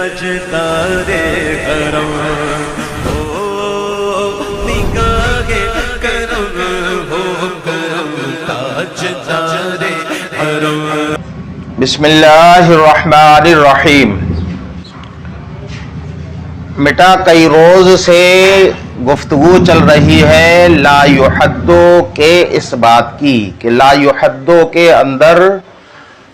تاجدار حرم ہو، نگاہ کرم ہو کرم تاجدار حرم۔ بسم اللہ الرحمن الرحیم۔ مٹا کئی روز سے گفتگو چل رہی ہے لا یحدو کے اس بات کی کہ لا یحدو کے اندر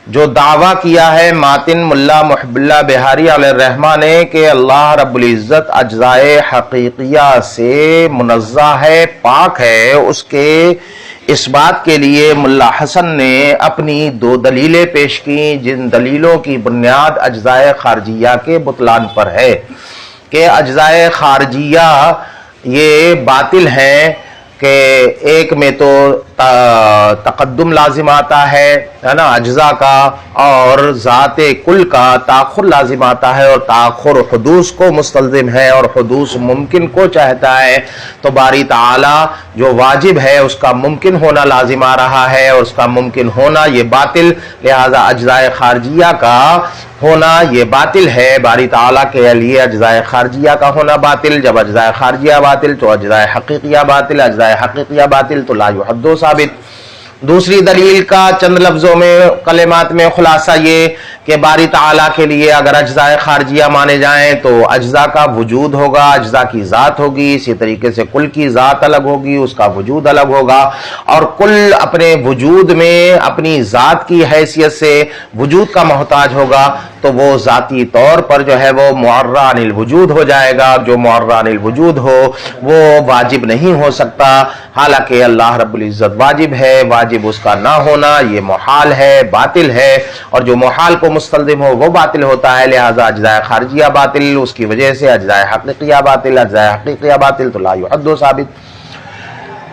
جو دعویٰ کیا ہے ماتن ملا محب اللہ بہاری علیہ الرحمہ نے کہ اللہ رب العزت اجزائے حقیقیہ سے منزہ ہے، پاک ہے، اس کے اس بات کے لیے ملا حسن نے اپنی دو دلیلیں پیش کی، جن دلیلوں کی بنیاد اجزائے خارجیہ کے بطلان پر ہے کہ اجزائے خارجیہ یہ باطل ہیں کہ ایک میں تو تقدم لازم آتا ہے نا اجزاء کا، اور ذات کل کا تاخر لازم آتا ہے، اور تاخر حدوث کو مستلزم ہے اور حدوث ممکن کو چاہتا ہے، تو باری تعالی جو واجب ہے اس کا ممکن ہونا لازم آ رہا ہے، اور اس کا ممکن ہونا یہ باطل، لہذا اجزائے خارجیہ کا ہونا یہ باطل ہے، باری تعالیٰ کے لیے اجزائے خارجیہ کا ہونا باطل۔ جب اجزائے خارجیہ باطل تو اجزائے حقیقیہ باطل، اجزائے حقیقیہ باطل تو لا یحدو ثابت۔ دوسری دلیل کا چند لفظوں میں کلمات میں خلاصہ یہ کہ باری تعالیٰ کے لیے اگر اجزائے خارجیہ مانے جائیں تو اجزاء کا وجود ہوگا، اجزاء کی ذات ہوگی، اسی طریقے سے کل کی ذات الگ ہوگی، اس کا وجود الگ ہوگا، اور کل اپنے وجود میں اپنی ذات کی حیثیت سے وجود کا محتاج ہوگا، تو وہ ذاتی طور پر جو ہے وہ معرّ عن الوجود ہو جائے گا۔ جو معرّ عن الوجود ہو وہ واجب نہیں ہو سکتا، حالانکہ اللہ رب العزت واجب ہے، واجب اس کا نہ ہونا یہ محال ہے، باطل ہے، اور جو محال کو مستلزم ہو وہ باطل ہوتا ہے، لہذا اجزائے خارجیہ باطل، اس کی وجہ سے اجزائے حقیقیہ باطل، اجزائے حقیقیہ باطل تو لا یحدو ثابت۔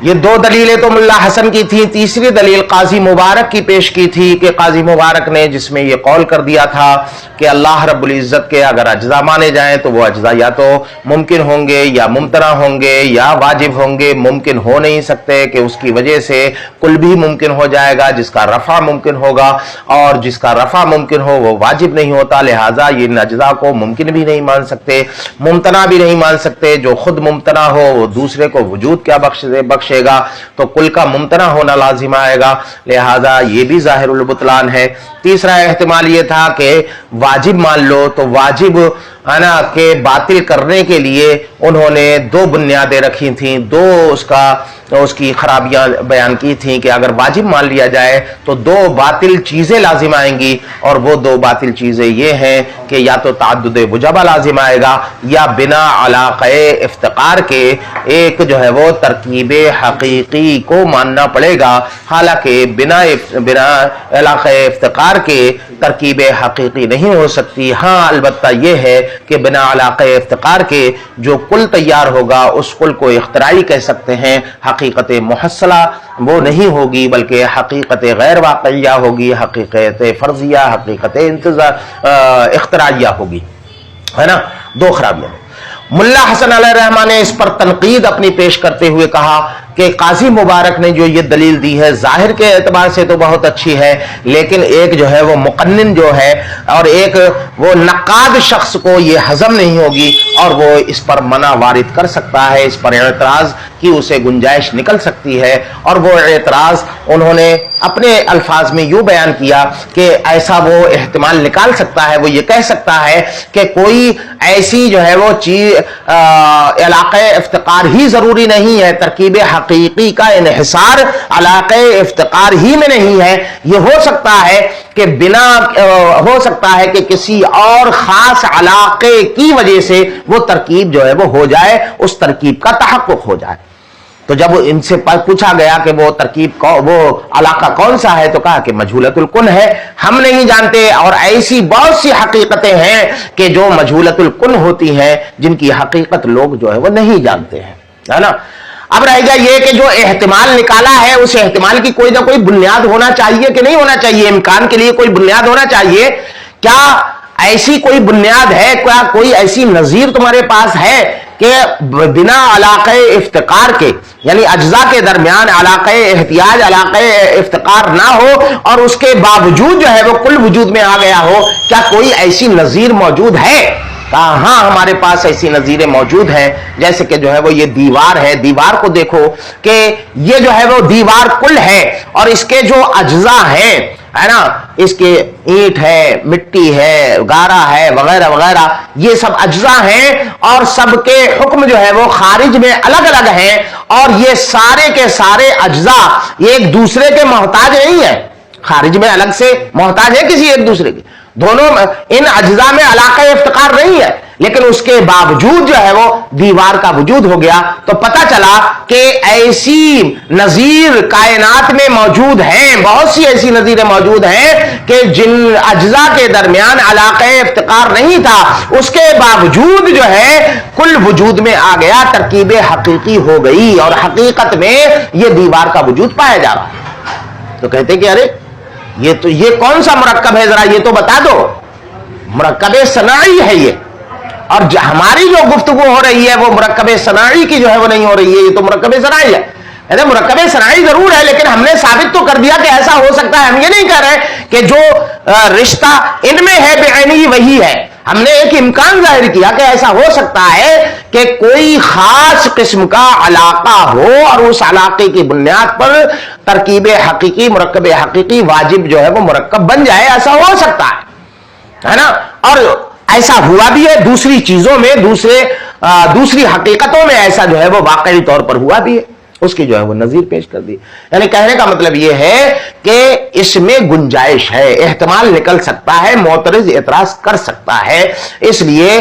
یہ دو دلیلیں تو ملا حسن کی تھیں۔ تیسری دلیل قاضی مبارک کی پیش کی تھی کہ قاضی مبارک نے جس میں یہ قول کر دیا تھا کہ اللہ رب العزت کے اگر اجزاء مانے جائیں تو وہ اجزاء یا تو ممکن ہوں گے یا ممتنع ہوں گے یا واجب ہوں گے، ممکن ہو نہیں سکتے کہ اس کی وجہ سے کل بھی ممکن ہو جائے گا جس کا رفع ممکن ہوگا، اور جس کا رفع ممکن ہو وہ واجب نہیں ہوتا، لہٰذا یہ اجزاء کو ممکن بھی نہیں مان سکتے، ممتنع بھی نہیں مان سکتے۔ جو خود ممتنع ہو وہ دوسرے کو وجود کیا بخشے گا، تو کل کا ممتنع ہونا لازم آئے گا، لہذا یہ بھی ظاہر البطلان ہے۔ تیسرا احتمال یہ تھا کہ واجب مان لو، تو واجب ہے نا کہ باطل کرنے کے لیے انہوں نے دو بنیادیں رکھی تھیں، دو اس کی خرابیاں بیان کی تھیں کہ اگر واجب مان لیا جائے تو دو باطل چیزیں لازم آئیں گی، اور وہ دو باطل چیزیں یہ ہیں کہ یا تو تعدد وجبہ لازم آئے گا یا بنا علاقہ افتقار کے ایک جو ہے وہ ترکیب حقیقی کو ماننا پڑے گا، حالانکہ بنا علاقہ افتقار کے ترکیب حقیقی نہیں ہو سکتی۔ ہاں البتہ یہ ہے کہ بنا علاقہ افتقار کے جو کل تیار ہوگا اس کل کو اختراعی کہہ سکتے ہیں، حقیقت محصلہ وہ نہیں ہوگی بلکہ حقیقت غیر واقعیہ ہوگی، حقیقت فرضیہ، حقیقت اختراعیہ ہوگی، ہے نا، دو خرابیاں۔ ملا حسن علیہ الرحمہ نے اس پر تنقید اپنی پیش کرتے ہوئے کہا کہ قاضی مبارک نے جو یہ دلیل دی ہے ظاہر کے اعتبار سے تو بہت اچھی ہے، لیکن ایک جو ہے وہ مقنن جو ہے اور ایک وہ نقاد شخص کو یہ ہضم نہیں ہوگی، اور وہ اس پر منع وارد کر سکتا ہے، اس پر اعتراض کی اسے گنجائش نکل سکتی ہے، اور وہ اعتراض انہوں نے اپنے الفاظ میں یوں بیان کیا کہ ایسا وہ احتمال نکال سکتا ہے، وہ یہ کہہ سکتا ہے کہ کوئی ایسی جو ہے وہ چیز علاقہ افتقار ہی ضروری نہیں ہے، ترکیب حقیقی کا انحصار علاقہ افتقار ہی میں نہیں ہے، یہ ہو سکتا ہے کہ ہو سکتا ہے کہ کسی اور خاص علاقے کی وجہ سے وہ ترکیب جو ہے وہ ہو جائے، اس ترکیب کا تحقق ہو جائے۔ تو جب ان سے پوچھا گیا کہ وہ ترکیب وہ علاقہ کون سا ہے تو کہا کہ مجہولۃ الکن ہے، ہم نہیں جانتے، اور ایسی بہت سی حقیقتیں ہیں کہ جو مجہولۃ الکن ہوتی ہیں جن کی حقیقت لوگ جو ہے وہ نہیں جانتے ہیں، ہے نا۔ اب رہ گیا یہ کہ جو احتمال نکالا ہے اس احتمال کی کوئی نہ کوئی بنیاد ہونا چاہیے کہ نہیں ہونا چاہیے، امکان کے لیے کوئی بنیاد ہونا چاہیے، کیا ایسی کوئی بنیاد ہے، کیا کوئی ایسی نظیر تمہارے پاس ہے کہ بنا علاقہ افتقار کے یعنی اجزاء کے درمیان علاقہ احتیاج علاقہ افتقار نہ ہو اور اس کے باوجود جو ہے وہ کل وجود میں آ گیا ہو؟ کیا کوئی ایسی نظیر موجود ہے؟ کہا ہاں ہمارے پاس ایسی نظیریں موجود ہیں، جیسے کہ جو ہے وہ یہ دیوار ہے، دیوار کو دیکھو کہ یہ جو ہے وہ دیوار کل ہے اور اس کے جو اجزاء ہیں ہے نا، اس کے اینٹ ہے، مٹی ہے، گارا ہے، وغیرہ وغیرہ، یہ سب اجزاء ہیں اور سب کے حکم جو ہے وہ خارج میں الگ الگ ہیں، اور یہ سارے کے سارے اجزاء ایک دوسرے کے محتاج نہیں ہیں، خارج میں الگ سے محتاج ہے کسی ایک دوسرے کے، دونوں ان اجزاء میں علاقہ افتقار نہیں ہے، لیکن اس کے باوجود جو ہے وہ دیوار کا وجود ہو گیا، تو پتہ چلا کہ ایسی نظیر کائنات میں موجود ہیں، بہت سی ایسی نظیریں موجود ہیں کہ جن اجزاء کے درمیان علاقہ افتقار نہیں تھا، اس کے باوجود جو ہے کل وجود میں آ گیا، ترکیب حقیقی ہو گئی اور حقیقت میں یہ دیوار کا وجود پایا جا رہا ہے۔ تو کہتے کہ ارے یہ کون سا مرکب ہے، ذرا یہ تو بتا دو۔ مرکب صناعی ہے یہ، اور ہماری جو گفتگو ہو رہی ہے وہ مرکب صناعی کی جو ہے وہ نہیں ہو رہی ہے، یہ تو مرکب صناعی ہے۔ مرکب صناعی ضرور ہے، لیکن ہم نے ثابت تو کر دیا کہ ایسا ہو سکتا ہے۔ ہم یہ نہیں کہہ رہے کہ جو رشتہ ان میں ہے بعینی وہی ہے، ہم نے ایک امکان ظاہر کیا کہ ایسا ہو سکتا ہے کہ کوئی خاص قسم کا علاقہ ہو اور اس علاقے کی بنیاد پر ترکیب حقیقی، مرکب حقیقی واجب جو ہے وہ مرکب بن جائے، ایسا ہو سکتا ہے نا، اور ایسا ہوا بھی ہے دوسری چیزوں میں، دوسری حقیقتوں میں ایسا جو ہے وہ واقعی طور پر ہوا بھی ہے، اس کی جو ہے وہ نظیر پیش کر دی۔ یعنی کہنے کا مطلب یہ ہے کہ اس میں گنجائش ہے، احتمال نکل سکتا ہے، معترض اعتراض کر سکتا ہے، اس لیے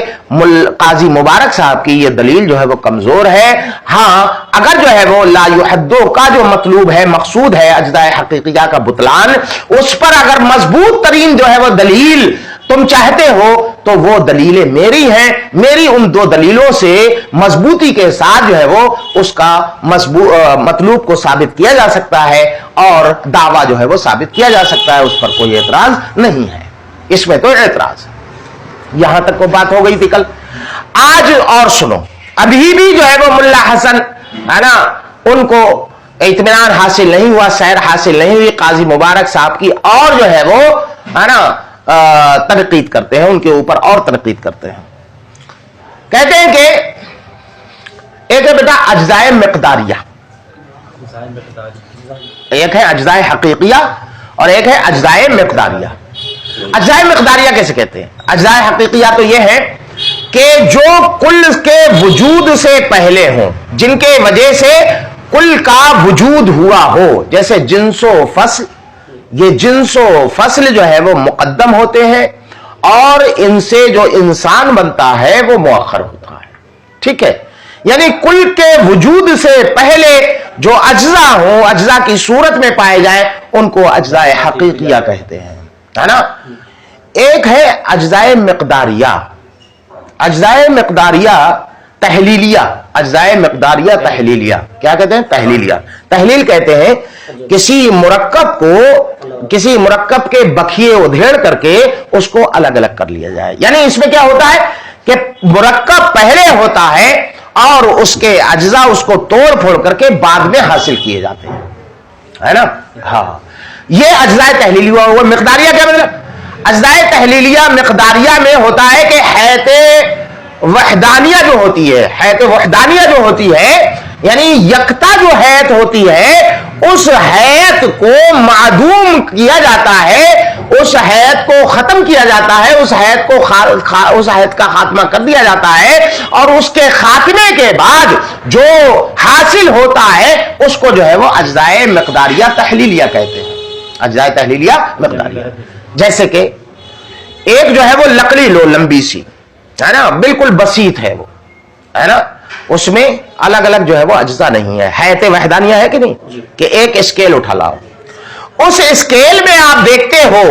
قاضی مبارک صاحب کی یہ دلیل جو ہے وہ کمزور ہے۔ ہاں اگر جو ہے وہ لا یحدو کا جو مطلوب ہے، مقصود ہے اجزاء حقیقیہ کا بطلان، اس پر اگر مضبوط ترین جو ہے وہ دلیل تم چاہتے ہو تو وہ دلیلیں میری ہیں، میری ان دو دلیلوں سے مضبوطی کے ساتھ جو ہے وہ اس کا مطلوب کو ثابت کیا جا سکتا ہے اور دعویٰ جو ہے وہ ثابت کیا جا سکتا ہے، اس پر کوئی اعتراض نہیں ہے، اس میں تو اعتراض ہے۔ یہاں تک وہ بات ہو گئی تھی کل۔ آج اور سنو، ابھی بھی جو ہے وہ ملا حسن ہے نا، ان کو اطمینان حاصل نہیں ہوا، سیر حاصل نہیں ہوئی قاضی مبارک صاحب کی، اور جو ہے وہ ہے نا تنقید کرتے ہیں ان کے اوپر، اور تنقید کرتے ہیں، کہتے ہیں کہ ایک ہے بیٹا اجزاء مقداریہ، ایک ہے اجزاء حقیقیہ اور ایک ہے اجزاء مقداریہ۔ اجزاء مقداریہ کیسے کہتے ہیں؟ اجزاء حقیقیہ تو یہ ہے کہ جو کل کے وجود سے پہلے ہوں، جن کے وجہ سے کل کا وجود ہوا ہو، جیسے جنس و فصل، یہ جنس و فصل جو ہے وہ مقدم ہوتے ہیں اور ان سے جو انسان بنتا ہے وہ مؤخر ہوتا ہے، ٹھیک ہے؟ یعنی کل کے وجود سے پہلے جو اجزاء ہوں، اجزاء کی صورت میں پائے جائیں، ان کو اجزاء حقیقیہ کہتے ہیں، ہے نا؟ ایک ہے اجزاء مقداریہ، اجزاء مقداریہ تحلیلیہ، اجزاء مقداریہ تحلیلیہ، کیا کہتے ہیں؟ تحلیلیہ۔ تحلیل کہتے ہیں کسی مرکب کے بکھیے ادھیڑ کر کے اس کو الگ الگ کر لیا جائے۔ یعنی اس میں کیا ہوتا ہے کہ مرکب پہلے ہوتا ہے اور اس کے اجزاء اس کو توڑ پھوڑ کر کے بعد میں حاصل کیے جاتے ہیں، ہے نا؟ ہاں، یہ اجزاء تحلیلیہ ہوا۔ مقداریہ کیا مطلب؟ اجزاء تحلیلیہ مقداریہ میں ہوتا ہے کہ حیت وحدانیہ جو ہوتی ہے، حیت وحدانیہ جو ہوتی ہے، یعنی یکتا جو حیت ہوتی ہے، اس حیت کو معدوم کیا جاتا ہے، اس حیت کو ختم کیا جاتا ہے، اس حیت کا خاتمہ کر دیا جاتا ہے، اور اس کے خاتمے کے بعد جو حاصل ہوتا ہے اس کو جو ہے وہ اجزاء مقداریہ تحلیلیہ کہتے ہیں، اجزاء تحلیلیہ مقداریہ۔ جیسے کہ ایک جو ہے وہ لکڑی لو لمبی سی، ہے نا، بالکل بسیط ہے وہ، ہے نا، اس میں الگ الگ جو ہے وہ اجزاء نہیں ہے، حیت وحدانیہ ہے کہ نہیں؟ کہ ایک اسکیل اٹھا لاؤ، اس اسکیل میں آپ دیکھتے ہو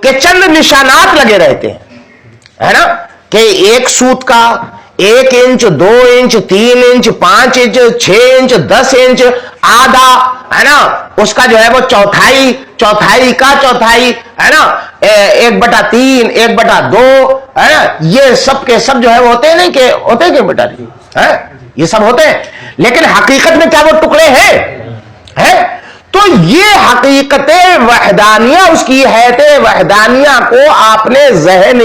کہ چند نشانات لگے رہتے ہیں، ہے نا، کہ ایک سوت کا 1 inch 2 inch 3 inch 5 inch 6 inch 10 inch آدھا، ہے نا، اس کا جو ہے وہ چوتھائی کا چوتھائی، ہے نا، 1/3 1/2، ہے نا، یہ سب کے سب جو ہے وہ ہوتے ہیں، نہیں کہ ہوتے ہیں کہ بیٹا یہ سب ہوتے ہیں، لیکن حقیقت میں کیا وہ ٹکڑے ہیں؟ تو یہ حقیقت وحدانیہ، اس کی حیت وحدانیہ کو آپ نے ذہن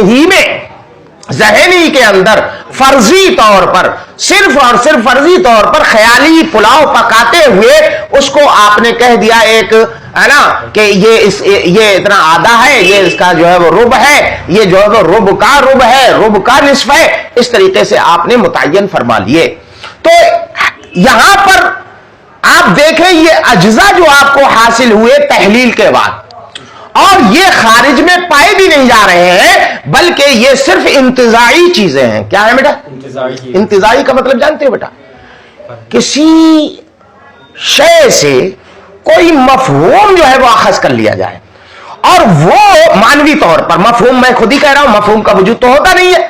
ذہنی کے اندر فرضی طور پر صرف اور صرف فرضی طور پر خیالی پلاؤ پکاتے ہوئے اس کو آپ نے کہہ دیا ایک ہے نا کہ یہ اتنا آدھا ہے، یہ اس کا جو ہے وہ رب ہے، یہ جو ہے وہ رب کا رب ہے، رب کا نصف ہے، اس طریقے سے آپ نے متعین فرما لیے. تو یہاں پر آپ دیکھیں یہ اجزاء جو آپ کو حاصل ہوئے تحلیل کے بعد، اور یہ خارج میں پائے بھی نہیں جا رہے ہیں بلکہ یہ صرف انتزاعی چیزیں ہیں. کیا ہے بیٹا؟ انتزاعی کا مطلب جانتے ہو بیٹا؟ کسی شے سے کوئی مفہوم جو ہے وہ اخذ کر لیا جائے، اور وہ مانوی طور پر مفہوم، میں خود ہی کہہ رہا ہوں مفہوم کا وجود تو ہوتا نہیں ہے،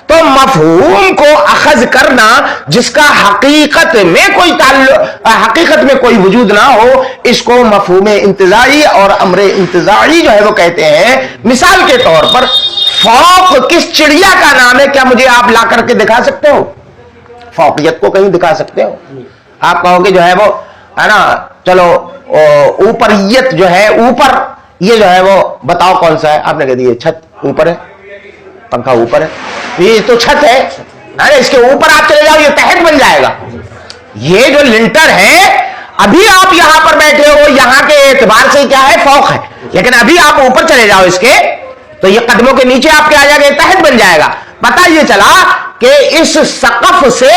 تو مفہوم کو اخذ کرنا جس کا حقیقت میں کوئی تعلق، حقیقت میں کوئی وجود نہ ہو، اس کو مفہوم انتزاعی اور امر انتزاعی جو ہے وہ کہتے ہیں. مثال کے طور پر فوق کس چڑیا کا نام ہے؟ کیا مجھے آپ لا کر کے دکھا سکتے ہو؟ فوقیت کو کہیں دکھا سکتے ہو؟ آپ کہو گے جو ہے وہ ہے نا چلو اوپریت جو ہے اوپر، یہ جو ہے وہ بتاؤ کون سا ہے؟ آپ نے کہہ دیا چھت اوپر ہے، پنکھا اوپر ہے، یہ تو چھت ہے، اس کے اوپر آپ چلے جاؤ یہ تحت بن جائے گا. یہ جو لنٹر ہے ابھی آپ یہاں پر بیٹھے ہو، یہاں کے اعتبار سے کیا ہے؟ فوق ہے، لیکن ابھی آپ اوپر چلے جاؤ اس کے تو یہ قدموں کے نیچے آپ کے آ جائے گا، تحت بن جائے گا. پتہ یہ چلا کہ اس سقف سے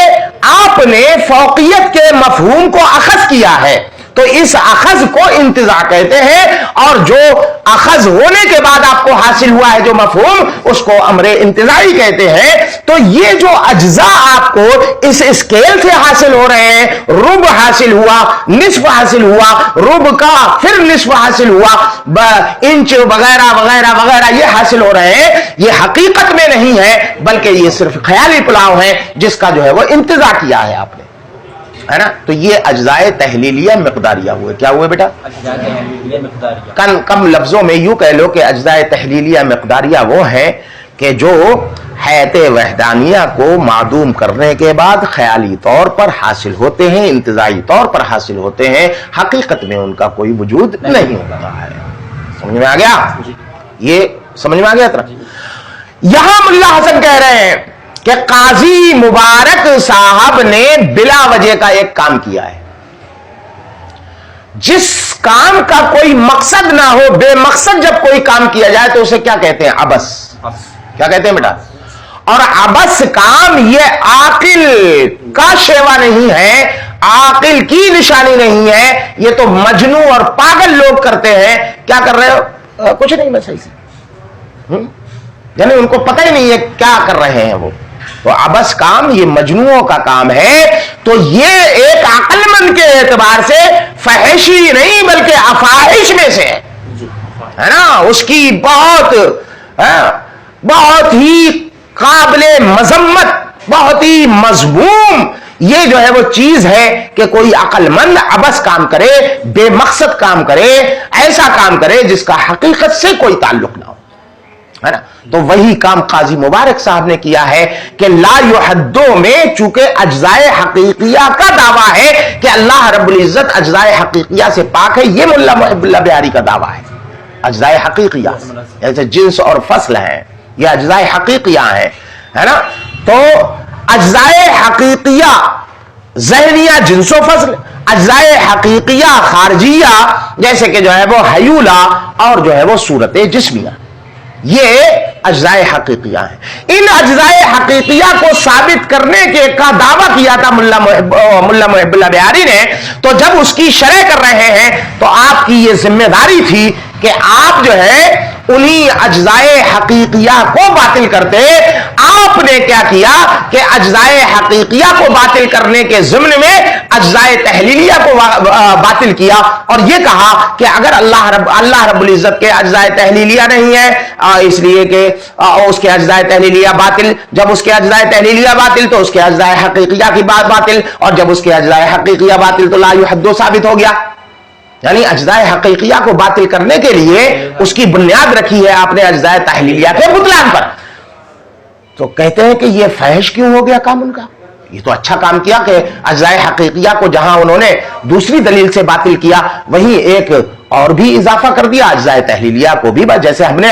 آپ نے فوقیت کے مفہوم کو اخذ کیا ہے، تو اس اخذ کو انتزاع کہتے ہیں، اور جو اخذ ہونے کے بعد آپ کو حاصل ہوا ہے جو مفہوم، اس کو امر انتزاعی کہتے ہیں. تو یہ جو اجزاء آپ کو اس اسکیل سے حاصل ہو رہے ہیں، رب حاصل ہوا، نصف حاصل ہوا، رب کا پھر نصف حاصل ہوا، انچ وغیرہ وغیرہ وغیرہ یہ حاصل ہو رہے ہیں، یہ حقیقت میں نہیں ہے بلکہ یہ صرف خیالی پلاؤ ہے جس کا جو ہے وہ انتزاع کیا ہے آپ نے، ہے نا. تو یہ اجزاء تحلیلیہ مقداریہ ہوئے. کیا ہوئے بیٹا؟ کم لفظوں میں یوں کہہ لو کہ اجزاء تحلیلیہ مقداریہ وہ ہیں کہ جو حیات وحدانیہ کو معدوم کرنے کے بعد خیالی طور پر حاصل ہوتے ہیں، انتزاعی طور پر حاصل ہوتے ہیں، حقیقت میں ان کا کوئی وجود نہیں ہوتا ہے. سمجھ میں آ گیا؟ یہ سمجھ میں آ گیا؟ یہاں ملا حسن کہہ رہے ہیں کہ قاضی مبارک صاحب نے بلا وجہ کا ایک کام کیا ہے، جس کام کا کوئی مقصد نہ ہو، بے مقصد جب کوئی کام کیا جائے تو اسے کیا کہتے ہیں؟ عبث. کیا کہتے ہیں بیٹا؟ اور عبث کام یہ عاقل کا شیوا نہیں ہے، عاقل کی نشانی نہیں ہے، یہ تو مجنون اور پاگل لوگ کرتے ہیں. کیا کر رہے ہو؟ کچھ نہیں، میں صحیح سے یعنی ان کو پتہ ہی نہیں ہے کیا کر رہے ہیں وہ. تو عبث کام یہ مجنوعوں کا کام ہے. تو یہ ایک عقل مند کے اعتبار سے فحشی نہیں بلکہ افاحش میں سے ہے نا. اس کی بہت ہی قابل مذمت، بہت ہی مذموم یہ جو ہے وہ چیز ہے کہ کوئی عقل مند عبث کام کرے، بے مقصد کام کرے، ایسا کام کرے جس کا حقیقت سے کوئی تعلق نہ ہو، ہے نا. تو وہی کام قاضی مبارک صاحب نے کیا ہے کہ لا یحدو میں چونکہ اجزاء حقیقیہ کا دعویٰ ہے کہ اللہ رب العزت اجزاء حقیقیہ سے پاک ہے، یہ ملا محب اللہ بہاری کا دعویٰ ہے. اجزاء حقیقیہ جیسے جنس اور فصل ہیں، یہ اجزاء حقیقیہ ہیں، ہے نا. تو اجزاء حقیقیہ ذہنیہ جنس و فصل، اجزاء حقیقیہ خارجیہ جیسے کہ جو ہے وہ حیولہ اور جو ہے وہ صورت جسمیہ، یہ اجزاء حقیقیہ ہیں. ان اجزاء حقیقیہ کو ثابت کرنے کے کا دعویٰ کیا تھا ملا محب اللہ بہاری نے. تو جب اس کی شرح کر رہے ہیں تو آپ کی یہ ذمہ داری تھی کہ آپ جو ہے انہی اجزاء حقیقیہ کو باطل کرتے. آپ نے کیا کیا کہ اجزاء حقیقیہ کو باطل کرنے کے ضمن میں اجزاء تحلیلیہ کو باطل کیا، اور یہ کہا کہ اگر اللہ رب العزت کے اجزاء تحلیلیہ نہیں ہے اس لیے کہ اس کے اجزاء تحلیلیہ باطل، جب اس کے اجزاء تحلیلیہ باطل تو اس کے اجزاء حقیقیہ کی بات باطل، اور جب اس کے اجزاء حقیقیہ باطل تو لا یحدو ثابت ہو گیا. یعنی اجزاء حقیقیہ کو باطل کرنے کے لیے اس کی بنیاد رکھی ہے آپ نے اجزاء تحلیلیہ کے بطلان پر. تو کہتے ہیں کہ یہ فحش کیوں ہو گیا کام ان کا؟ یہ تو اچھا کام کیا کہ اجزاء حقیقیہ کو جہاں انہوں نے دوسری دلیل سے باطل کیا، وہیں ایک اور بھی اضافہ کر دیا اجزاء تحلیلیہ کو بھی. جیسے ہم نے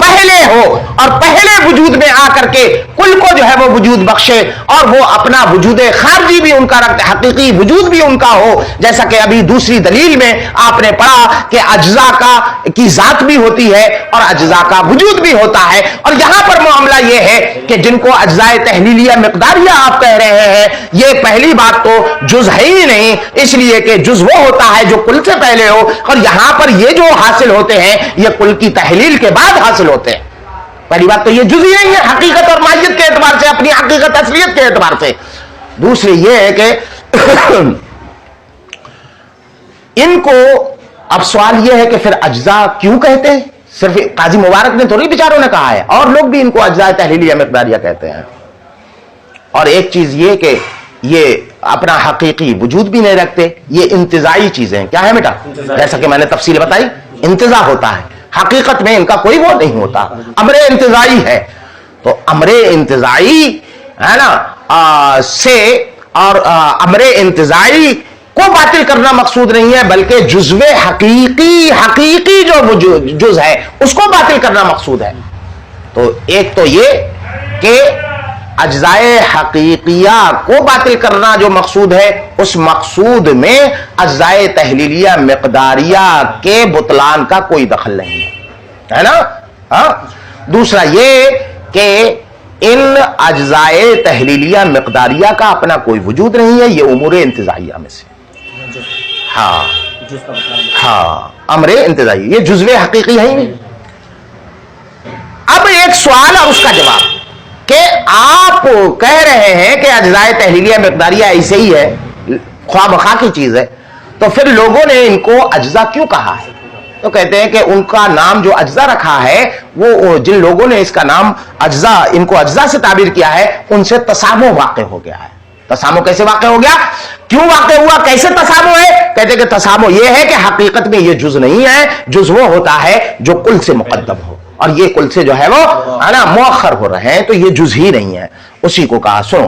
پہلے ہو اور پہلے وجود میں آ کر کے کل کو جو ہے وہ وجود بخشے اور وہ اپنا وجود خارجی بھی ان کا رکھتے، حقیقی وجود بھی ان کا ہو، جیسا کہ ابھی دوسری دلیل میں آپ نے پڑھا کہ اجزاء کی ذات بھی ہوتی ہے اور اجزاء کا وجود بھی ہوتا ہے۔ اور یہاں پر معاملہ یہ ہے کہ جن کو اجزاء تحلیلیہ مقداریہ آپ کہہ رہے ہیں، یہ پہلی بات تو جز ہے ہی نہیں، اس لیے کہ جز وہ ہوتا ہے جو کل سے پہلے ہو، اور یہاں پر یہ جو حاصل ہوتے ہیں یہ کل کی تحلیل کے بعد حاصل ہوتے ہیں۔ پہلی بات تو یہ جز ہی نہیں ہے حقیقت اور ماہیت کے اعتبار سے، اپنی حقیقت اصلیت کے اعتبار سے۔ دوسری یہ ہے کہ ان کو اب سوال یہ ہے کہ پھر اجزاء کیوں کہتے ہیں؟ صرف قاضی مبارک نے تھوڑی بیچاروں نے کہا ہے، اور لوگ بھی ان کو اجزاء تحلیلیہ مقداریہ کہتے ہیں۔ اور ایک چیز یہ کہ یہ اپنا حقیقی وجود بھی نہیں رکھتے، یہ انتزاعی چیزیں کیا ہے بیٹا؟ جیسا کہ میں نے تفصیل بتائی، انتزاع ہوتا ہے، حقیقت میں ان کا کوئی وہ نہیں ہوتا، امر انتزاعی ہے۔ تو امر انتزاعی ہے نا سے، اور امر انتزاعی کو باطل کرنا مقصود نہیں ہے، بلکہ جزو حقیقی جو جز ہے اس کو باطل کرنا مقصود ہے۔ تو ایک تو یہ کہ اجزائے حقیقیہ کو باطل کرنا جو مقصود ہے، اس مقصود میں اجزائے تحلیلیہ مقداریہ کے بطلان کا کوئی دخل نہیں ہے نا۔ ہاں، دوسرا یہ کہ ان اجزائے تحلیلیہ مقداریہ کا اپنا کوئی وجود نہیں ہے، یہ امور انتزاعیہ میں سے۔ ہاں امر انتزاعی، یہ جزو حقیقی ہے ہی نہیں۔ اب ایک سوال اور اس کا جواب کہ آپ کہہ رہے ہیں کہ اجزائے تحلیلیہ مقداریہ ایسے ہی ہے، خواہ بخواہ کی چیز ہے، تو پھر لوگوں نے ان کو اجزا کیوں کہا ہے؟ تو کہتے ہیں کہ ان کا نام جو اجزا رکھا ہے، وہ جن لوگوں نے اس کا نام اجزا، ان کو اجزا سے تعبیر کیا ہے، ان سے تسامح واقع ہو گیا ہے۔ تسامح کیسے واقع ہو گیا؟ کیوں واقع ہوا؟ کیسے تسامح ہے؟ کہتے ہیں کہ تسامح یہ ہے کہ حقیقت میں یہ جز نہیں ہے، جز وہ ہوتا ہے جو کل سے مقدم ہو، اور یہ کل سے جو ہے وہ ہے نا مؤخر ہو رہے ہیں، تو یہ جز ہی نہیں ہے۔ اسی کو کہا، سنو،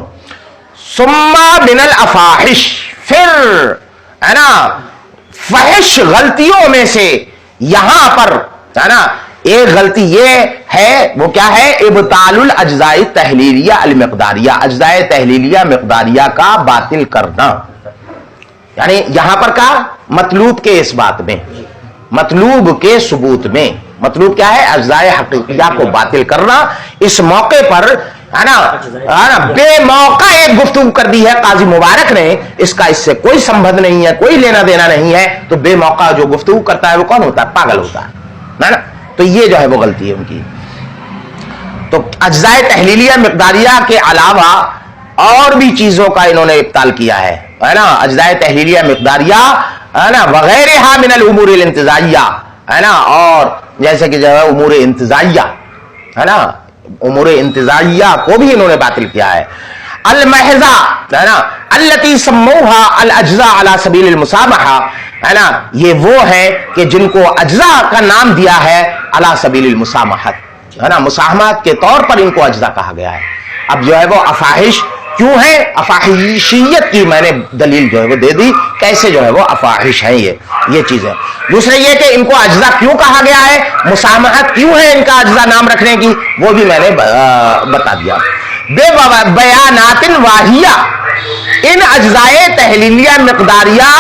ثم من الافاحش، پھر ہے نا فحش غلطیوں میں سے یہاں پر ہے نا ایک غلطی یہ ہے، وہ کیا ہے؟ ابطال الاجزاء تحلیلیہ المقداریہ، اجزاء تحلیلیہ مقداریہ کا باطل کرنا، یعنی یہاں پر کا مطلوب کے اس بات میں، مطلوب کے ثبوت میں، مطلوب کیا ہے؟ اجزاء حقیقیہ کو باطل کرنا۔ اس موقع پر ہے نا بے موقع ایک گفتگو کر دی ہے قاضی مبارک نے، اس کا اس سے کوئی سمبند نہیں ہے، کوئی لینا دینا نہیں ہے، تو بے موقع جو گفتگو کرتا ہے وہ کون ہوتا ہے؟ پاگل ہوتا ہے نا۔ تو یہ جو ہے وہ غلطی ہے ان کی۔ تو اجزاء تحلیلیہ مقداریہ کے علاوہ اور بھی چیزوں کا انہوں نے ابطال کیا ہے نا، اجزاء تحلیلیہ مقداریہ ہے نا وغیرہ من الامور الانتزاعیہ ہے نا، اور جیسے کہ جو ہے امور انتزاعیہ ہے نا، امور انتزاعیہ کو بھی انہوں نے باطل کیا ہے۔ المحضہ ہے نا التی سموها الاجزاء على سبیل المسامحہ ہے نا، یہ وہ ہے کہ جن کو اجزاء کا نام دیا ہے علی سبیل المسامحت ہے نا، مسامحت کے طور پر ان کو اجزاء کہا گیا ہے۔ اب جو ہے وہ افاحش کیوں ہے؟ افاحشیت کی میں نے دلیل جو ہے وہ دے دی، کیسے جو ہے وہ افاحش ہیں یہ چیزیں۔ دوسرے یہ کہ ان کو اجزاء کیوں کہا گیا ہے، مسامحت کیوں ہے ان کا اجزاء نام رکھنے کی، وہ بھی میں نے بتا دیا۔ بے بیانات واہیہ، ان اجزائے تحلیلیہ مقداریہ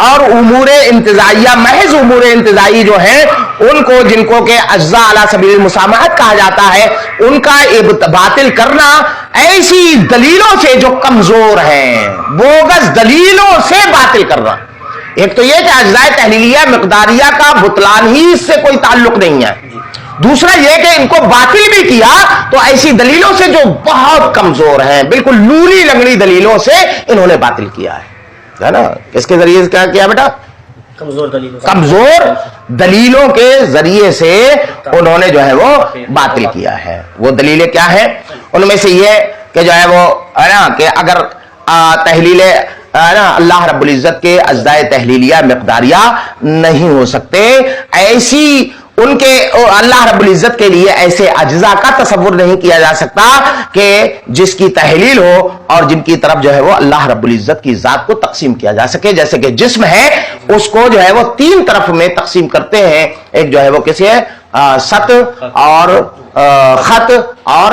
اور امور انتزاعیہ، محض امور انتزاعی جو ہیں ان کو، جن کو کہ اجزاء علی سبیل المسامحت کہا جاتا ہے، ان کا باطل کرنا ایسی دلیلوں سے جو کمزور ہیں، بوگس دلیلوں سے باطل کرنا۔ ایک تو یہ کہ اجزاء تحلیلیہ مقداریہ کا بطلان ہی اس سے کوئی تعلق نہیں ہے، دوسرا یہ کہ ان کو باطل بھی کیا تو ایسی دلیلوں سے جو بہت کمزور ہیں، بالکل لولی لنگڑی دلیلوں سے انہوں نے باطل کیا ہے نا۔ اس کے ذریعے سے کیا کیا بیٹا؟ کمزور دلیلوں کے ذریعے سے انہوں نے جو ہے وہ باطل کیا ہے۔ وہ دلیلیں کیا ہیں؟ ان میں سے یہ کہ جو ہے وہ ہے نا کہ اگر تحلیل ہے نا اللہ رب العزت کے اجزاء تحلیلیہ مقداریہ نہیں ہو سکتے، ایسی ان کے اللہ رب العزت کے لیے ایسے اجزاء کا تصور نہیں کیا جا سکتا کہ جس کی تحلیل ہو اور جن کی طرف جو ہے وہ اللہ رب العزت کی ذات کو تقسیم کیا جا سکے۔ جیسے کہ جسم ہے، اس کو جو ہے وہ تین طرف میں تقسیم کرتے ہیں، ایک جو ہے وہ کسی ہے سط اور خط اور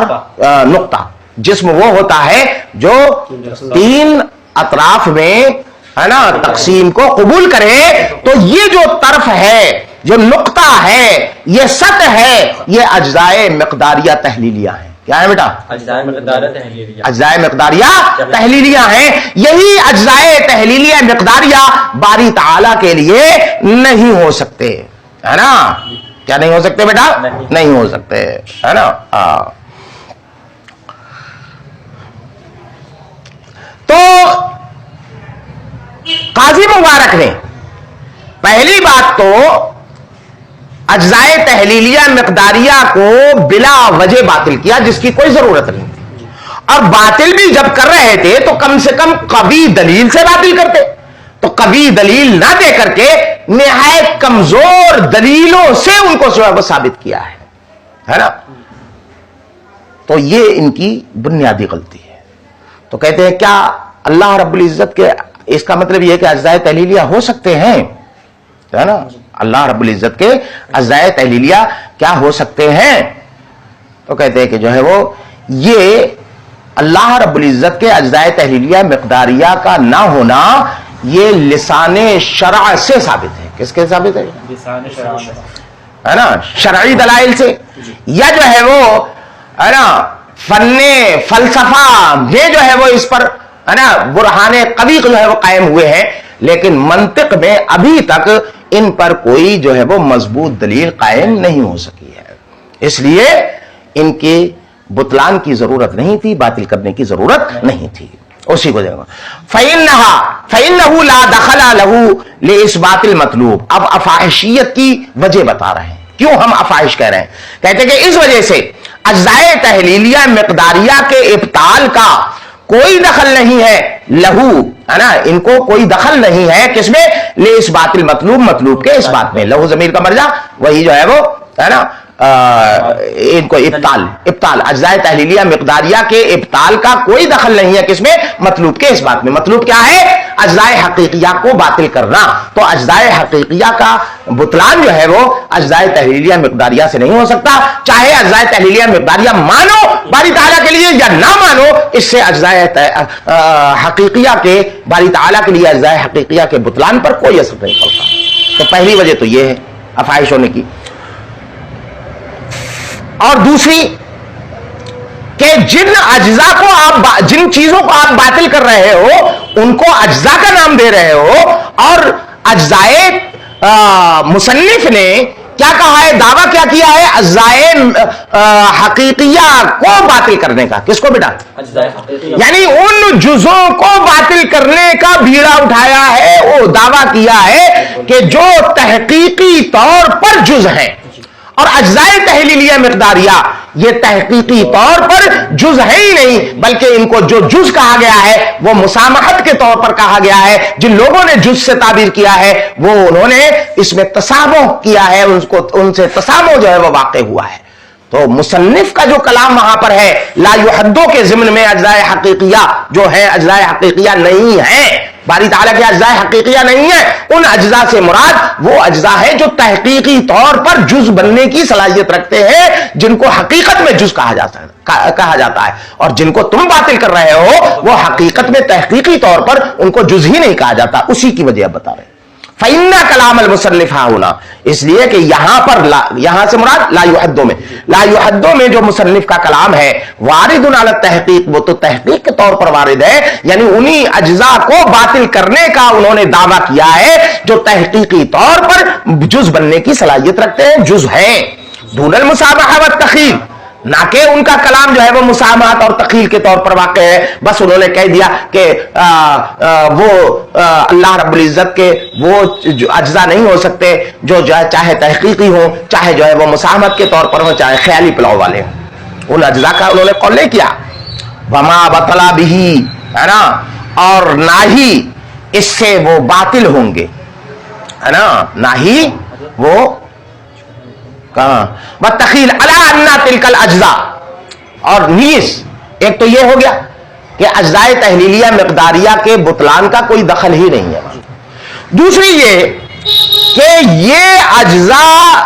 نقطہ. جسم وہ ہوتا ہے جو 3 اطراف میں ہے نا تقسیم کو قبول کرے. تو یہ جو طرف ہے، جو نقطہ ہے، یہ سط ہے، یہ اجزائے مقداریہ تحلیلیہ ہیں. کیا ہے بیٹا؟ اجزائے مقداریہ تحلیلیہ. اجزائے مقداریہ تحلیلیہ ہیں. یہی اجزائے تحلیلیہ مقداریہ باری تعالیٰ کے لیے نہیں ہو سکتے، ہے نا؟ کیا نہیں ہو سکتے بیٹا؟ نہیں ہو سکتے، ہے نا؟ تو قاضی مبارک نے پہلی بات تو اجزائے تحلیلیہ مقداریہ کو بلا وجہ باطل کیا، جس کی کوئی ضرورت نہیں تھی. اور باطل بھی جب کر رہے تھے تو کم سے کم قوی دلیل سے باطل کرتے. تو قوی دلیل نہ دے کر کے نہایت کمزور دلیلوں سے ان کو ثابت کیا ہے نا؟ تو یہ ان کی بنیادی غلطی ہے. تو کہتے ہیں کیا اللہ رب العزت کے، اس کا مطلب یہ ہے کہ اجزائے تحلیلیہ ہو سکتے ہیں، ہے نا؟ اللہ رب العزت کے اجزائے تحلیلیہ کیا ہو سکتے ہیں؟ تو کہتے ہیں کہ جو ہے وہ یہ اللہ رب العزت کے اجزائے تحلیلیہ مقداریہ کا نہ ہونا یہ لسان شرع سے ثابت ہے. کس کے ثابت ہے؟ لسان شرع ہے نا؟ شرعی دلائل سے. یا جو ہے وہ ہے نا فن فلسفہ میں جو ہے وہ اس پر ہے نا برہان قوی جو ہے وہ قائم ہوئے ہیں، لیکن منطق میں ابھی تک ان پر کوئی جو ہے وہ مضبوط دلیل قائم نہیں ہو سکی ہے. اس لیے ان کے بطلان کی ضرورت نہیں تھی، باطل کرنے کی ضرورت نہیں تھی. اسی کو دیکھو فَإِنَّهُ لَا دَخَلَ لَهُ لِإِثْبَاتِ الْمَطْلُوب. اب افاحشیت کی وجہ بتا رہے ہیں. کیوں ہم افاحش کہہ رہے ہیں؟ کہتے ہیں کہ اس وجہ سے اجزائے تحلیلیہ مقداریہ کے ابطال کا کوئی دخل نہیں ہے، لہو ہے نا، ان کو کوئی دخل نہیں ہے کس میں؟ لِإِثْبَاتِ الْمَطْلُوب، مطلوب کے اس بات میں. لہو ضمیر کا مرجع وہی جو ہے وہ ہے نا ان کو ابطال اجزائے تحلیلیہ مقداریہ کے ابطال کا کوئی دخل نہیں ہے کس میں؟ مطلوب کے اس بات میں. مطلوب کیا ہے؟ اجزائے حقیقیہ کو باطل کرنا. تو اجزائے حقیقیہ کا بطلان جو ہے وہ اجزائے تحلیلیہ مقداریہ سے نہیں ہو سکتا. چاہے اجزائے تحلیلیہ مقداریہ مانو باری تعالیٰ کے لیے یا نہ مانو، اس سے اجزائے حقیقیہ کے باری تعالیٰ کے لیے اجزائے حقیقیہ کے بطلان پر کوئی اثر نہیں پڑتا. تو پہلی وجہ تو یہ ہے افاحش ہونے کی. اور دوسری کہ جن اجزاء کو آپ، جن چیزوں کو آپ باطل کر رہے ہو ان کو اجزاء کا نام دے رہے ہو، اور اجزائے مصنف نے کیا کہا ہے؟ دعویٰ کیا کیا ہے؟ اجزائے حقیقیہ کو باطل کرنے کا. کس کو بیٹا؟ اجزائے حقیقیہ. یعنی ان جزوں کو باطل کرنے کا بیڑا اٹھایا ہے. وہ دعویٰ کیا ہے کہ جو تحقیقی طور پر جز ہیں، اور اجزائے تحلیلیہ مقداریہ یہ تحقیقی طور پر جز ہے ہی نہیں، بلکہ ان کو جو جز کہا گیا ہے وہ مسامحت کے طور پر کہا گیا ہے. جن لوگوں نے جز سے تعبیر کیا ہے وہ انہوں نے اس میں تسامح کیا ہے، ان سے تسامح جو ہے وہ واقع ہوا ہے. تو مصنف کا جو کلام وہاں پر ہے لا یحدو کے ضمن میں اجزائے حقیقیہ جو ہے اجزائے حقیقیہ نہیں ہے، باری تعالیٰ کے اجزائے حقیقیہ نہیں ہے. ان اجزاء سے مراد وہ اجزاء ہے جو تحقیقی طور پر جز بننے کی صلاحیت رکھتے ہیں، جن کو حقیقت میں جز کہا جاتا ہے. اور جن کو تم باطل کر رہے ہو وہ حقیقت میں تحقیقی طور پر ان کو جز ہی نہیں کہا جاتا. اسی کی وجہ بتا رہے ہیں. فَإِنَّ كَلَامَ الْمُصَنِّفِ هَٰهُنَا، اس لیے کہ یہاں پر یہاں سے مراد لا یحدو میں، لا یحدو میں جو مصنف کا کلام ہے وارد علی التحقیق، وہ تو تحقیق کے طور پر وارد ہے. یعنی انہی اجزاء کو باطل کرنے کا انہوں نے دعویٰ کیا ہے جو تحقیقی طور پر جز بننے کی صلاحیت رکھتے ہیں، جز ہیں. دون المسامحہ والتخیل، نہ کہ ان کا کلام جو ہے وہ مسامحت اور تخیل کے طور پر واقع ہے. بس انہوں نے کہہ دیا کہ وہ اللہ رب العزت کے وہ اجزاء نہیں ہو سکتے جو چاہے تحقیقی ہوں، چاہے جو ہے وہ مسامحت کے طور پر ہوں، چاہے خیالی پلاؤ والے ہوں. ان اجزاء کا انہوں نے قول نہیں کیا. وما بطلا بھی، ہے نا، اور نہ ہی اس سے وہ باطل ہوں گے، ہے نا، نہ ہی وہ وَالتَّخِيلَ عَلَىٰ أَنَّ تِلْكَ الْأَجْزَاء. اور نیز ایک تو یہ ہو گیا کہ اجزائے تحلیلیہ مقداریہ کے بطلان کا کوئی دخل ہی نہیں ہے. دوسری یہ کہ یہ اجزاء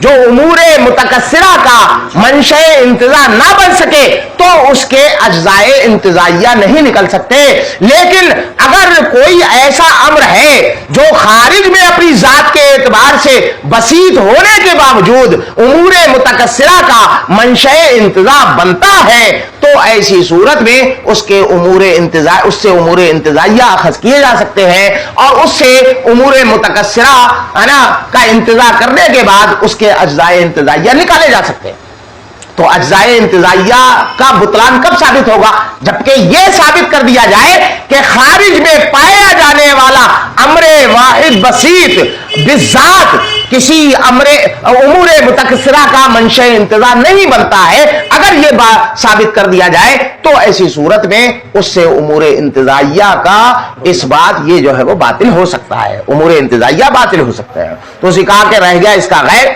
جو امور متکثرہ کا منشأ انتزاع نہ بن سکے تو اس کے اجزائے انتزاعیہ نہیں نکل سکتے. لیکن اگر کوئی ایسا امر ہے جو خارج میں اپنی ذات کے اعتبار سے بسیط ہونے کے باوجود امور متکثرہ کا منشأ انتزاع بنتا ہے تو ایسی صورت میں اس سے امور انتزاعیہ اخذ کیے جا سکتے ہیں اور اس سے امور متکثرہ کا انتزاع کرنے کے بعد اس کے اجزائے انتزاعیہ نکالے جا سکتے ہیں. تو اجزائے انتزاعیہ کا بطلان کب ثابت ہوگا؟ جبکہ یہ ثابت کر دیا جائے کہ خارج میں پایا جانے والا امر واحد بسیط بالذات کسی امور متکثرہ کا منشأ انتزاع نہیں بنتا ہے. اگر یہ بات ثابت کر دیا جائے تو ایسی صورت میں اس سے امور انتزاعیہ کا اس بات یہ جو ہے وہ باطل ہو سکتا ہے، امور انتزاعیہ باطل ہو سکتا ہے. تو اسی کہا کہ رہ گیا اس کا غیر،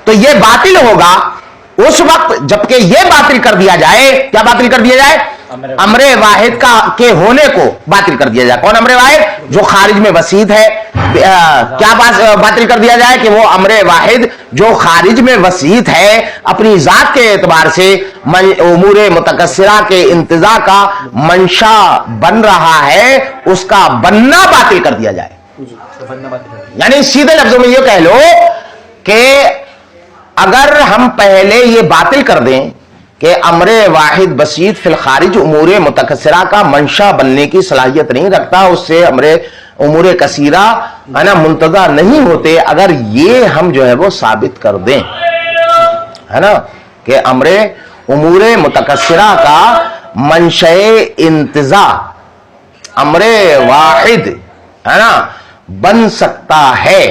تو یہ باطل ہوگا اس وقت جبکہ یہ باطل کر دیا جائے. کیا باطل کر دیا جائے؟ امر واحد کا کے ہونے کو باطل کر دیا جائے. کون امر واحد؟ جو خارج میں وسیط ہے. کیا باطل کر دیا جائے؟ کہ وہ امر واحد جو خارج میں وسیط ہے اپنی ذات کے اعتبار سے امور متکثرہ کے انتزاع کا منشا بن رہا ہے، اس کا بننا باطل کر دیا جائے. یعنی سیدھے لفظوں میں یہ کہہ لو کہ اگر ہم پہلے یہ باطل کر دیں کہ امر واحد بسیط فی الخارج امور متکثرہ کا منشا بننے کی صلاحیت نہیں رکھتا، اس سے امور کثیرہ منتزع نہیں ہوتے، اگر یہ ہم جو ہے وہ ثابت کر دیں ہے نا کہ امور متکثرہ کا منشأ انتزاع امر واحد ہے نا بن سکتا ہے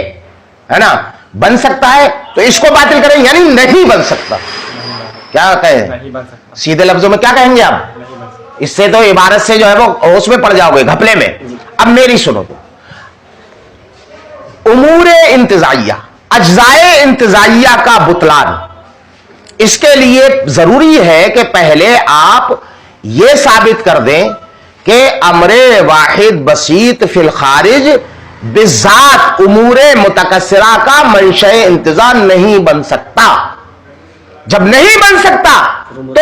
نا، بن سکتا ہے، تو اس کو باطل کریں یعنی نہیں بن سکتا. کیا کہیں؟ سیدھے لفظوں میں کیا کہیں گے آپ؟ اس سے تو عبارت سے جو ہے وہ اس میں پڑ جاؤ گے گھپلے میں. اب میری سنو، تو امور انتزاعیہ اجزائے انتزاعیہ کا بطلان، اس کے لیے ضروری ہے کہ پہلے آپ یہ ثابت کر دیں کہ امر واحد بسیط فی الخارج بذات امور متکثرہ کا منشأ انتزاع نہیں بن سکتا. جب نہیں بن سکتا تو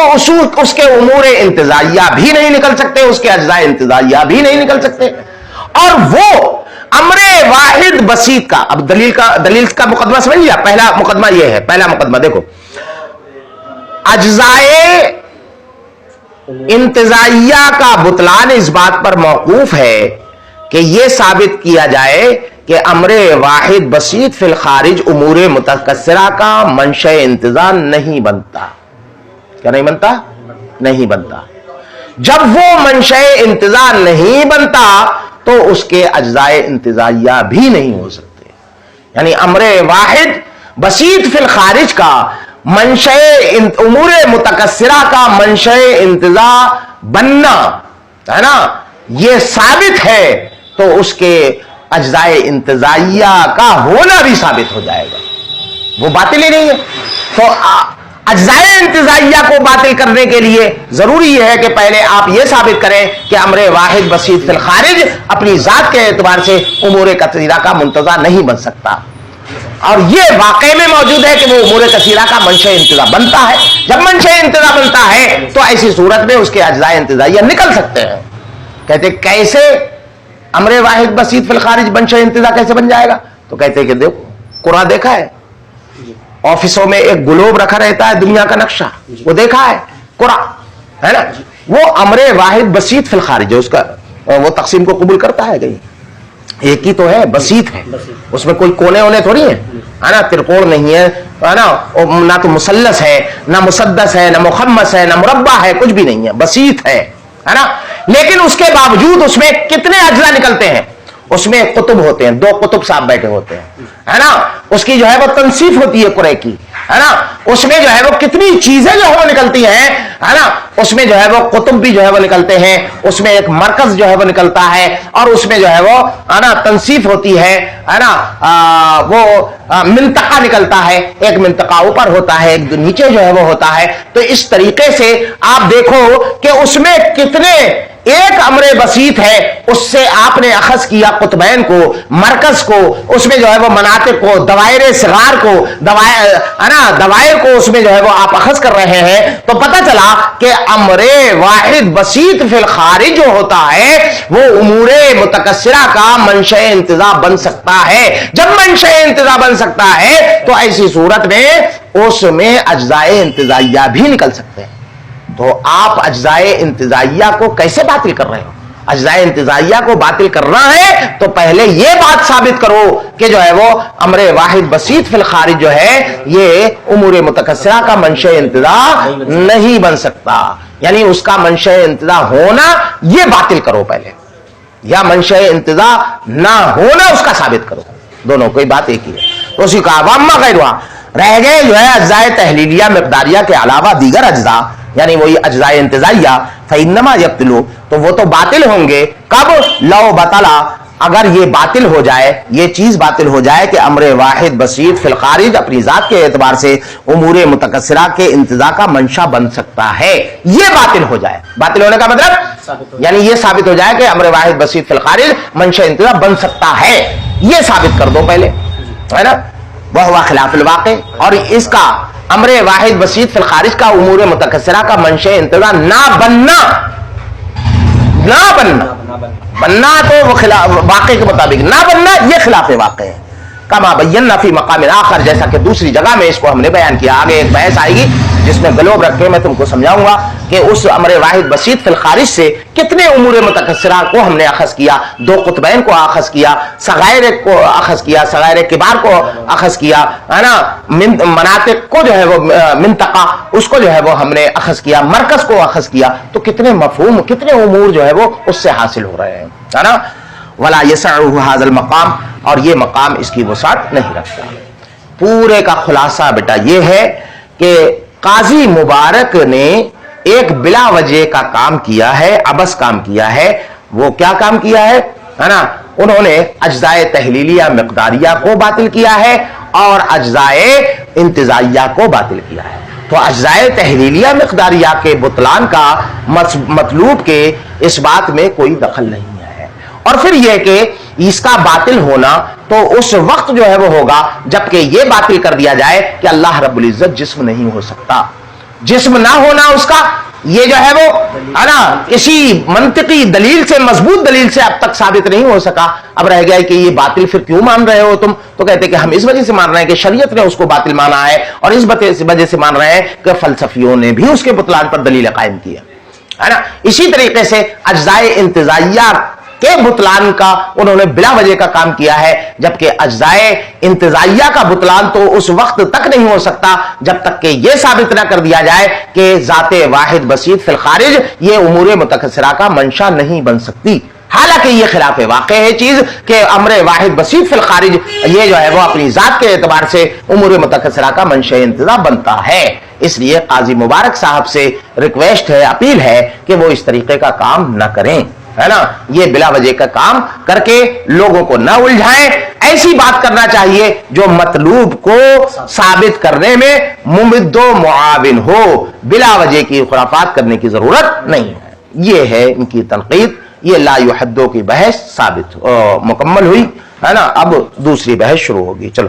اس کے امور انتزاعیہ بھی نہیں نکل سکتے، اس کے اجزاء انتزاعیہ بھی نہیں نکل سکتے. اور وہ امر واحد بسیط کا، اب دلیل کا مقدمہ سمجھ لیا. پہلا مقدمہ یہ ہے، پہلا مقدمہ دیکھو، اجزائے انتزاعیہ کا بطلان اس بات پر موقوف ہے کہ یہ ثابت کیا جائے کہ امر واحد بسیط فی الخارج امور متکثرہ کا منشأ انتزاع نہیں بنتا. کیا نہیں بنتا؟ نہیں بنتا. جب وہ منشأ انتزاع نہیں بنتا تو اس کے اجزائے انتزاعیہ بھی نہیں ہو سکتے. یعنی امر واحد بسیط فی الخارج کا منشأ امور متکثرہ کا منشأ انتزاع بننا ہے نا، یہ ثابت ہے تو اس کے اجزائے انتزاعیہ کا ہونا بھی ثابت ہو جائے گا، وہ باطل ہی نہیں ہے. تو اجزائے انتزاعیہ کو باطل کرنے کے لیے ضروری ہے کہ پہلے آپ یہ ثابت کریں کہ امر واحد بسیط فی الخارج اپنی ذات کے اعتبار سے امور کثیرہ کا منتزع نہیں بن سکتا. اور یہ واقع میں موجود ہے کہ وہ امور کثیرہ کا منشأ انتزاع بنتا ہے. جب منشأ انتزاع بنتا ہے تو ایسی صورت میں اس کے اجزائے انتزاعیہ نکل سکتے ہیں. کہتے کیسے امر واحد بسیط فی الخارج منشأ انتزاع کیسے بن جائے گا؟ تو کہتے کہ دیکھو قرآن دیکھا ہے، آفسوں میں ایک گلوب رکھا رہتا ہے دنیا کا نقشہ، وہ دیکھا ہے قرآن ہے نا، وہ امر واحد بسیط فی الخارج ہے، اس کا وہ تقسیم کو قبول کرتا ہے. کہیں ایک ہی تو ہے، بسیط ہے، اس میں کوئی کونے ہونے تھوڑی ہیں ہے نا، ترکوڑ نہیں ہے نا، نہ تو مثلث ہے، نہ مسدس ہے، نہ مخمس ہے، نہ مربع ہے، کچھ بھی نہیں ہے، بسیط ہے نا. لیکن اس کے باوجود اس میں کتنے اجزاء نکلتے ہیں؟ اس میں قطب ہوتے ہیں، 2 قطب صاحب بیٹھے ہوتے ہیں ہے نا، اس کی جو ہے وہ تنصیف ہوتی ہے قرے کی ہے نا، اس میں جو ہے وہ کتنی چیزیں جو ہے وہ نکلتی ہیں, ہے نا, اس میں جو ہے وہ قطب بھی جو ہے وہ نکلتے ہیں, اس میں ایک مرکز جو ہے وہ نکلتا ہے, اور اس میں جو ہے وہ نا تنصیف ہوتی ہے نا, وہ منطقہ نکلتا ہے, ایک منطقہ اوپر ہوتا ہے, ایک نیچے جو ہے وہ ہوتا ہے. تو اس طریقے سے آپ دیکھو کہ اس میں کتنے, ایک امر بسیط ہے, اس سے آپ نے اخذ کیا قطبین کو, مرکز کو, اس میں جو ہے وہ مناطق کو, دوائر صغار کو, دوائر کو اس میں جو ہے وہ آپ اخذ کر رہے ہیں. تو پتہ چلا کہ امر واحد بسیط فی الخارج جو ہوتا ہے وہ امور متکثرہ کا منشأ انتزاع بن سکتا ہے. جب منشأ انتزاع بن سکتا ہے تو ایسی صورت میں اس میں اجزائے انتزاعیہ بھی نکل سکتے ہیں. تو آپ اجزائے انتزاعیہ کو کیسے باطل کر رہے ہو؟ اجزائے انتزاعیہ کو باطل کرنا ہے تو پہلے یہ بات ثابت کرو کہ جو ہے وہ امر واحد بسیط فی الخارج جو ہے یہ امور متکثرہ کا منشأ انتزاع نہیں بن سکتا, یعنی اس کا منشأ انتزاع ہونا یہ باطل کرو پہلے, یا منشأ انتزاع نہ ہونا اس کا ثابت کرو. دونوں کوئی بات ایک ہی ہے. تو اسی کا عوامہ غیر ہوا رہ گئے جو ہے اجزائے تحلیلیہ مقداریہ کے علاوہ دیگر اجزاء, یعنی وہی اجزائے انتزاعیہ. فإنما یبطلوا, تو وہ تو باطل ہوں گے. کب؟ لو بطلا, اگر یہ باطل ہو جائے, یہ چیز باطل ہو جائے کہ امر واحد بسیط فی الخارج اپنی ذات کے اعتبار سے امور متکثرہ کے انتزاع کا منشا بن سکتا ہے, یہ باطل ہو جائے. باطل ہونے کا مطلب یعنی یہ ثابت ہو جائے کہ امر واحد بسیط فی الخارج منشا انتزاع بن سکتا ہے, یہ ثابت کر دو پہلے, ہے نا. وہ خلاف الواقع, اور اس کا امر واحد بسیط فی الخارج کا امور متکثرہ کا منشأ انتزاع نہ بننا, بننا تو وہ خلاف واقع کے مطابق نہ بننا, یہ خلاف واقع ہے. کما بینا فی مقام آخر, جیسا کہ دوسری جگہ میں اس کو ہم نے بیان کیا. آگے ایک بحث آئے گی جس میں گلوب رکھ کے میں تم کو سمجھاؤں گا کہ اس امر واحد بسیط فی الخارج سے کتنے امور متکثرہ کو ہم نے اخذ کیا, دو قطبین کو اخذ کیا, صغائر کو اخذ کیا, صغائر کبار کو اخذ کیا, ہے نا, مناطق کو جو ہے وہ منطقہ اس کو جو ہے وہ ہم نے اخذ کیا, مرکز کو اخذ کیا. تو کتنے مفہوم, کتنے امور جو ہے وہ اس سے حاصل ہو رہے ہیں, ہے نا. ولا يسعه هذا المقام, اور یہ مقام اس کی وسعت نہیں رکھتا. پورے کا خلاصہ بیٹا یہ ہے کہ قاضی مبارک نے ایک بلا وجہ کا کام کیا ہے, عبث کام کیا ہے. وہ کیا کام کیا ہے نا, انہوں نے اجزائے تحلیلیہ مقداریہ کو باطل کیا ہے اور اجزائے انتزاعیہ کو باطل کیا ہے. تو اجزائے تحلیلیہ مقداریہ کے بطلان کا مطلوب کے اس بات میں کوئی دخل نہیں ہے. اور پھر یہ کہ اس کا باطل ہونا تو اس وقت جو ہے وہ ہوگا جبکہ یہ باطل کر دیا جائے کہ اللہ رب العزت جسم نہیں ہو سکتا. جسم نہ ہونا اس کا یہ جو ہے وہ ہے نا کسی منطقی دلیل سے, مضبوط دلیل سے اب تک ثابت نہیں ہو سکا. اب رہ گیا کہ یہ باطل پھر کیوں مان رہے ہو تم؟ تو کہتے کہ ہم اس وجہ سے مان رہے ہیں کہ شریعت نے اس کو باطل مانا ہے, اور اس وجہ سے مان رہے ہیں کہ فلسفیوں نے بھی اس کے بطلان پر دلیل قائم کی ہے نا. اسی طریقے سے اجزائے انتزاعیہ کے بطلان کا انہوں نے بلا وجہ کا کام کیا ہے, جبکہ اجزائے انتزاعیہ کا بطلان تو اس وقت تک نہیں ہو سکتا جب تک کہ یہ ثابت نہ کر دیا جائے کہ ذات واحد بسیط فی الخارج یہ امور متکثرہ کا منشا نہیں بن سکتی. حالانکہ یہ خلاف واقع ہے چیز کہ امر واحد بسیط فی الخارج یہ جو ہے وہ اپنی ذات کے اعتبار سے امور متکثرہ کا منشأ انتزاع بنتا ہے. اس لیے قاضی مبارک صاحب سے ریکویسٹ ہے, اپیل ہے کہ وہ اس طریقے کا کام نہ کریں, ہے نا. یہ بلا وجہ کا کام کر کے لوگوں کو نہ الجھائیں. ایسی بات کرنا چاہیے جو مطلوب کو ثابت کرنے میں ممد و معاون ہو, بلا وجہ کی خرافات کرنے کی ضرورت نہیں ہے. یہ ہے ان کی تنقید. یہ لا یحدو کی بحث ثابت مکمل ہوئی, ہے نا. اب دوسری بحث شروع ہوگی. چلو.